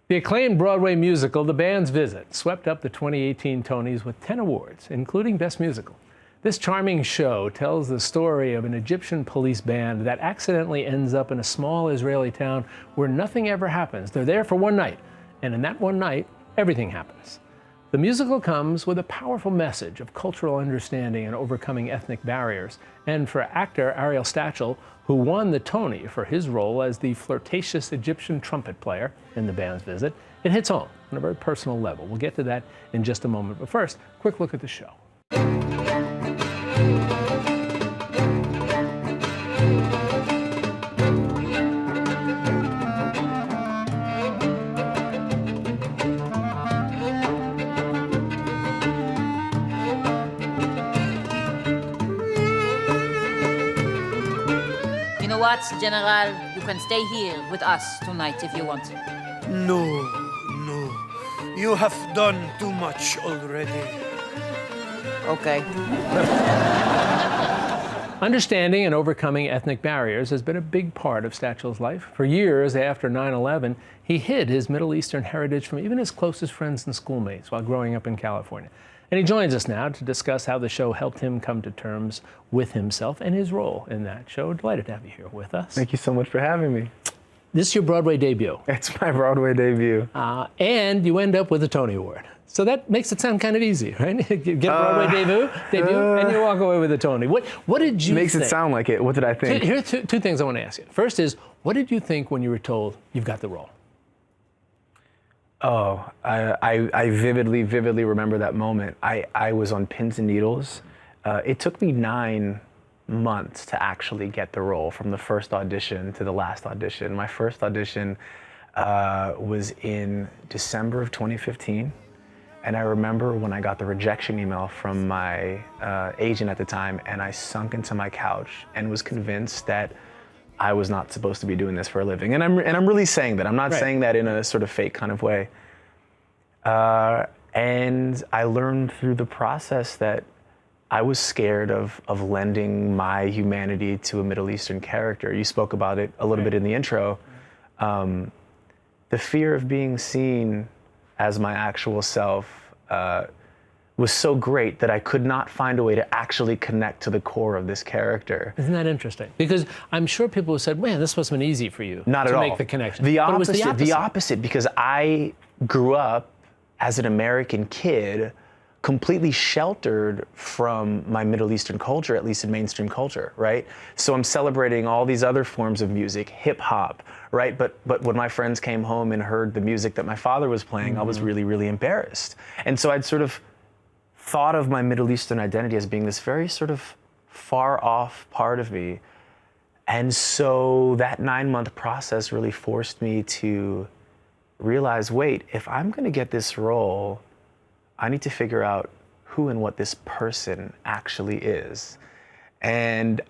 The acclaimed Broadway musical, The Band's Visit, swept up the 2018 Tonys with 10 awards, including Best Musical. This charming show tells the story of an Egyptian police band that accidentally ends up in a small Israeli town where nothing ever happens. They're there for one night, and in that one night, everything happens. The musical comes with a powerful message of cultural understanding and overcoming ethnic barriers. And for actor Ariel Stachel, who won the Tony for his role as the flirtatious Egyptian trumpet player in The Band's Visit, it hits home on a very personal level. We'll get to that in just a moment. But first, quick look at the show. You know what, General? You can stay here with us tonight if you want to. No, no. You have done too much already. Okay. Understanding and overcoming ethnic barriers has been a big part of Stachel's life. For years after 9/11, he hid his Middle Eastern heritage from even his closest friends and schoolmates while growing up in California. And he joins us now to discuss how the show helped him come to terms with himself and his role in that show. Delighted to have you here with us. Thank you so much for having me. This is your Broadway debut. It's my Broadway debut. And you end up with a Tony Award. So that makes it sound kind of easy, right? Get a Broadway debut, and you walk away with a Tony. What did you Makes think? it sound like it. What did I think? Here are two things I want to ask you. First is, what did you think when you were told you've got the role? Oh, I vividly remember that moment. I was on pins and needles. It took me 9 months to actually get the role, from the first audition to the last audition. My first audition was in December of 2015. And I remember when I got the rejection email from my agent at the time, and I sunk into my couch and was convinced that I was not supposed to be doing this for a living. And I'm really saying that. I'm not saying that in a sort of fake kind of way. And I learned through the process that I was scared of lending my humanity to a Middle Eastern character. You spoke about it a little bit in the intro. The fear of being seen as my actual self was so great that I could not find a way to actually connect to the core of this character. Isn't that interesting? Because I'm sure people have said, man, this must have been easy for you Not at to all. make the connection. The But it was opposite, the opposite, because I grew up as an American kid completely sheltered from my Middle Eastern culture, at least in mainstream culture, right? So I'm celebrating all these other forms of music, hip hop, right? But when my friends came home and heard the music that my father was playing, I was really embarrassed. And so I'd sort of thought of my Middle Eastern identity as being this very sort of far off part of me. And so that 9-month process really forced me to realize, wait, if I'm gonna get this role, I need to figure out who and what this person actually is. And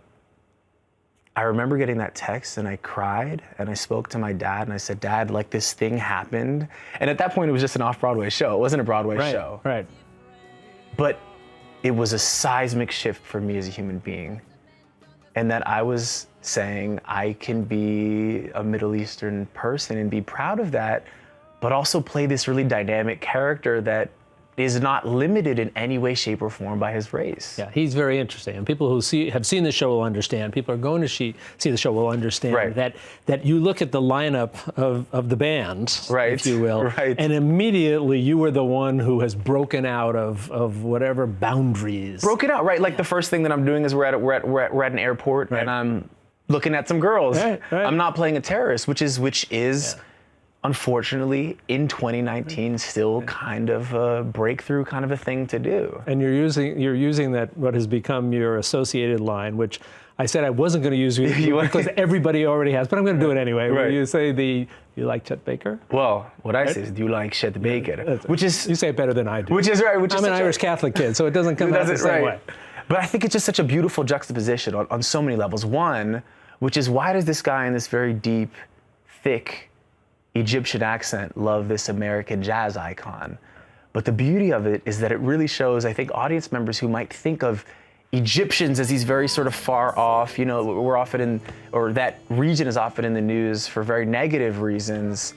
I remember getting that text and I cried and I spoke to my dad and I said, Dad, like this thing happened. And at that point it was just an off-Broadway show. It wasn't a Broadway show. Right. But it was a seismic shift for me as a human being. And that I was saying I can be a Middle Eastern person and be proud of that, but also play this really dynamic character that is not limited in any way, shape, or form by his race. Yeah, he's very interesting. And people who have seen the show will understand. People who are going to see the show will understand that you look at the lineup of the band, if you will, and immediately you were the one who has broken out of whatever boundaries. Broken out, right? Like the first thing that I'm doing is we're at an airport and I'm looking at some girls. I'm not playing a terrorist, which is unfortunately, in 2019, still kind of a breakthrough kind of a thing to do. And you're using that, what has become your associated line, which I said I wasn't going to use because everybody already has, but I'm going to do it anyway. Where you say you like Chet Baker? Well, what I say is, do you like Chet Baker? Which is, you say it better than I do. Which is right. I'm an Irish Catholic kid, so it doesn't come out the same way. But I think it's just such a beautiful juxtaposition on so many levels. One, which is, why does this guy in this very deep, thick Egyptian accent love this American jazz icon? But the beauty of it is that it really shows, I think, audience members who might think of Egyptians as these very sort of far off, you know, we're often in, or that region is often in the news for very negative reasons.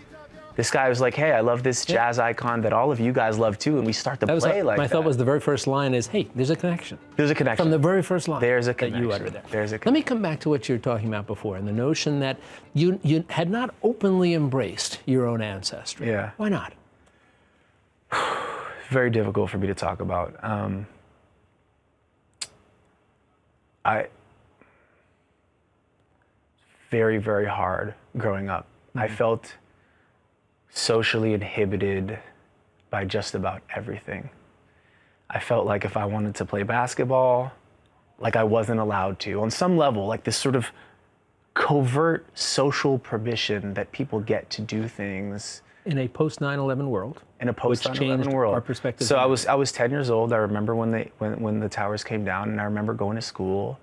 This guy was like, hey, I love this jazz icon that all of you guys love too, and we start to play like my that. thought was the very first line is, hey, there's a connection. There's a connection. From the very first line There's a that you connection. uttered there. There's a Let me connection. come back to what you were talking about before, and the notion that you had not openly embraced your own ancestry. Yeah. Why not? Very difficult for me to talk about. Very, very hard growing up. I felt socially inhibited by just about everything. I felt like if I wanted to play basketball, like I wasn't allowed to. On some level, like this sort of covert social permission that people get to do things In a post 9/11 world. in a post Which 9/11 changed world. our perspective So on I was 10 years old. I remember when the towers came down, and I remember going to school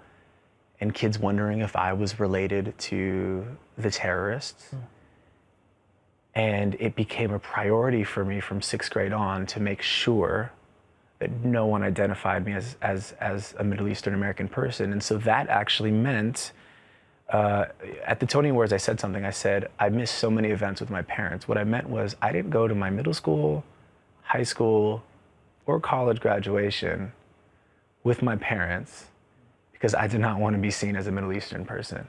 and kids wondering if I was related to the terrorists. And it became a priority for me from 6th grade on to make sure that no one identified me as a Middle Eastern American person. And so that actually meant, at the Tony Awards, I said something. I said, I missed so many events with my parents. What I meant was I didn't go to my middle school, high school, or college graduation with my parents because I did not want to be seen as a Middle Eastern person.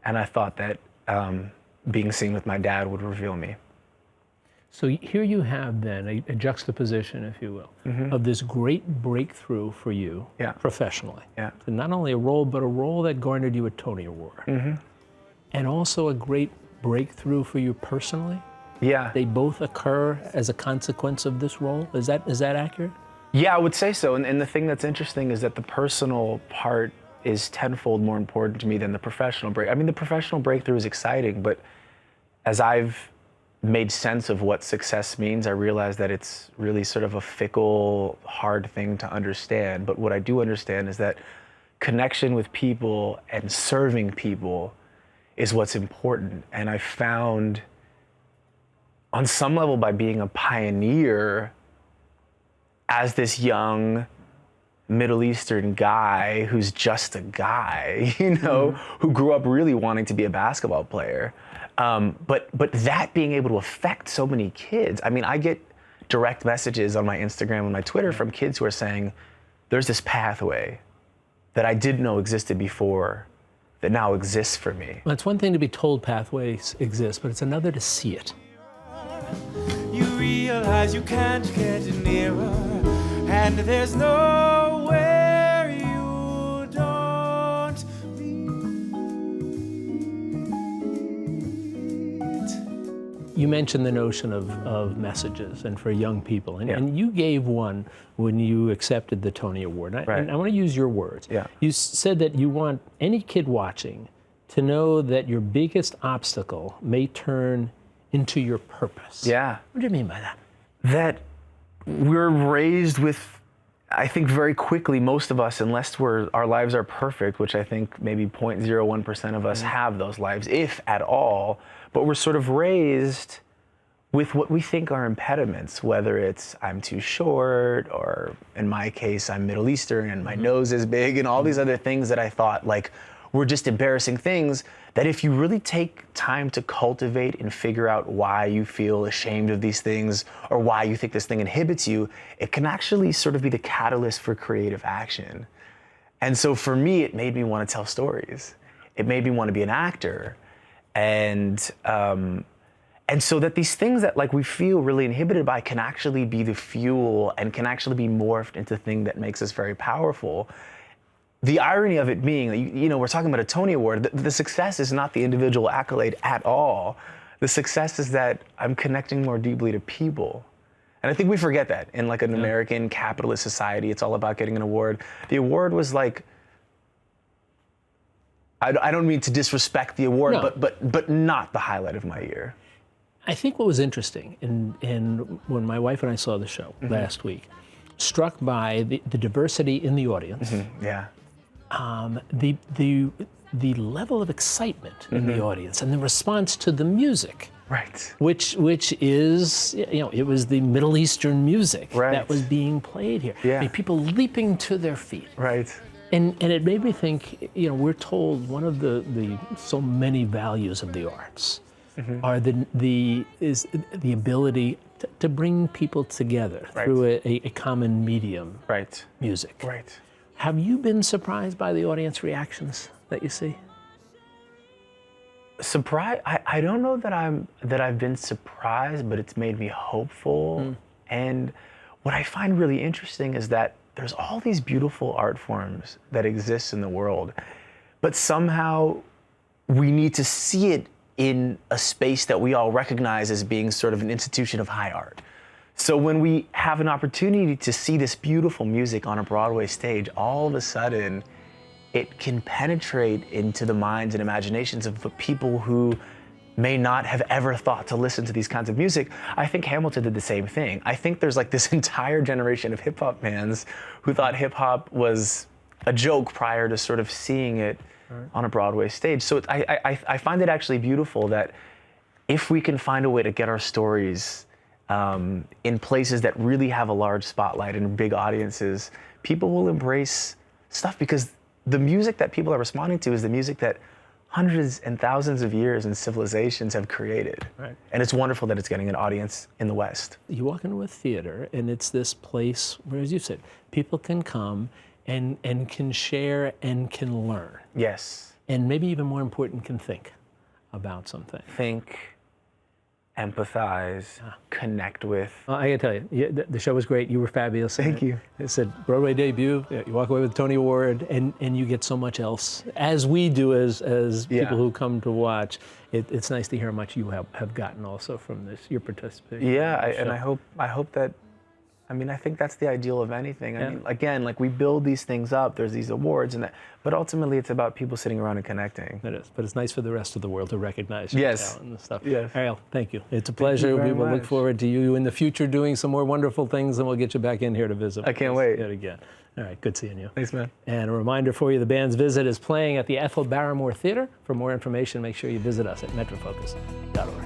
And I thought that being seen with my dad would reveal me. So here you have then a juxtaposition, if you will, of this great breakthrough for you Yeah. professionally. Yeah. So not only a role, but a role that garnered you a Tony Award. And also a great breakthrough for you personally. Yeah. They both occur as a consequence of this role. Is that accurate? Yeah, I would say so. And the thing that's interesting is that the personal part is tenfold more important to me than the professional break. I mean, the professional breakthrough is exciting, but as I've made sense of what success means, I realize that it's really sort of a fickle, hard thing to understand. But what I do understand is that connection with people and serving people is what's important. And I found, on some level, by being a pioneer as this young Middle Eastern guy who's just a guy, who grew up really wanting to be a basketball player. But that being able to affect so many kids. I mean, I get direct messages on my Instagram and my Twitter from kids who are saying, there's this pathway that I didn't know existed before that now exists for me. Well, it's one thing to be told pathways exist, but it's another to see it. You realize you can't get nearer, and there's nowhere you don't meet. You mentioned the notion of messages and for young people, and, Yeah. and you gave one when you accepted the Tony Award. And I want to use your words. Yeah. You said that you want any kid watching to know that your biggest obstacle may turn into your purpose. Yeah. What do you mean by that? That we're raised with, I think very quickly, most of us, unless our lives are perfect, which I think maybe 0.01% of us have those lives, if at all, but we're sort of raised with what we think are impediments, whether it's I'm too short, or in my case, I'm Middle Eastern and my nose is big, and all these other things that I thought like were just embarrassing things, that if you really take time to cultivate and figure out why you feel ashamed of these things or why you think this thing inhibits you, it can actually sort of be the catalyst for creative action. And so for me, it made me want to tell stories. It made me want to be an actor. And so that these things that like we feel really inhibited by can actually be the fuel and can actually be morphed into the thing that makes us very powerful. The irony of it being that, we're talking about a Tony Award. The success is not the individual accolade at all. The success is that I'm connecting more deeply to people. And I think we forget that in like an American capitalist society. It's all about getting an award. The award was like, I don't mean to disrespect the award, No. but not the highlight of my year. I think what was interesting in when my wife and I saw the show last week, struck by the diversity in the audience, Yeah. the level of excitement in the audience, and the response to the music, Right. which is, it was the Middle Eastern music Right. that was being played here. Yeah. I mean, people leaping to their feet. Right. And it made me think, we're told one of the so many values of the arts are is the ability to bring people together Right. through a common medium, Right. music. Right. Have you been surprised by the audience reactions that you see? Surprise? I don't know that I've been surprised, but it's made me hopeful. And what I find really interesting is that there's all these beautiful art forms that exist in the world, but somehow we need to see it in a space that we all recognize as being sort of an institution of high art. So when we have an opportunity to see this beautiful music on a Broadway stage, all of a sudden it can penetrate into the minds and imaginations of the people who may not have ever thought to listen to these kinds of music. I think Hamilton did the same thing. I think there's like this entire generation of hip hop fans who thought hip hop was a joke prior to sort of seeing it on a Broadway stage. So I find it actually beautiful that if we can find a way to get our stories in places that really have a large spotlight and big audiences, people will embrace stuff, because the music that people are responding to is the music that hundreds and thousands of years and civilizations have created. Right. And it's wonderful that it's getting an audience in the West. You walk into a theater, and it's this place where, as you said, people can come and can share and can learn. Yes. And maybe even more important, can think about something. Think, empathize, connect with. Well, I gotta tell you, the show was great. You were fabulous. Thank you. It said Broadway debut. You walk away with a Tony Award, and you get so much else, as we do as Yeah. people who come to watch. It's nice to hear how much you have gotten also from this, your participation. Yeah, in the and show. I hope that, I think that's the ideal of anything. Yeah. I mean, again, like we build these things up, there's these awards and that, but ultimately it's about people sitting around and connecting. It is, but it's nice for the rest of the world to recognize your Yes. talent and stuff. Yes. Ariel, thank you. It's a pleasure. very We will look much. forward to you in the future doing some more wonderful things, and we'll get you back in here to visit. I with can't us wait. Yet again. All right, good seeing you. Thanks, man. And a reminder for you, the band's visit is playing at the Ethel Barrymore Theater. For more information, make sure you visit us at metrofocus.org.